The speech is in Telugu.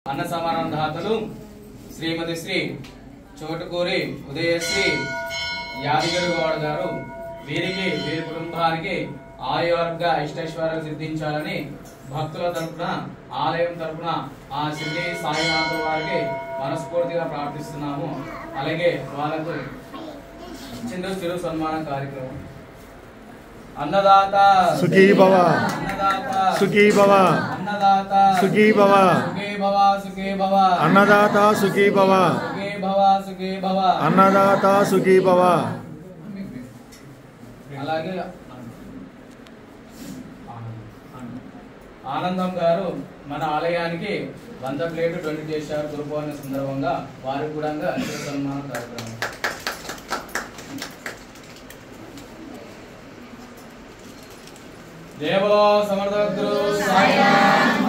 అన్న సమానం దాతలు శ్రీమతి శ్రీ చోటుకూరి ఉదయశ్రీ యాదగిరి గౌడ గారు వీరికి వీరి కుటుంబానికి ఆయుర్వర్గ ఇష్టైశ్వర్యాలు సిద్ధించాలని భక్తుల తరపున ఆలయం తరపున ఆ శ్రీ సాయినాథుల వారికి మనస్ఫూర్తిగా ప్రార్థిస్తున్నాము. అలాగే వాళ్ళకు చిన్న చిరు సన్మాన కార్యక్రమం. అన్నదాత సుఖీ భవ, అన్నదాత సుఖీ భవ, అన్నదాత సుఖీ భవ, సుఖీ భవ, సుఖీ భవ, అన్నదాత సుఖీ భవ, సుఖీ భవ, సుఖీ భవ, అన్నదాత సుఖీ భవ. అలాగే ఆనందం గారు మన ఆలయానికి 100 ప్లేట్ 20 చేశారు. గురుపౌర్ణమి సందర్భంగా వారికి కూడా సన్మాన కార్యక్రమం. జయ బలో సమర్థ గురు సాయినాథ్.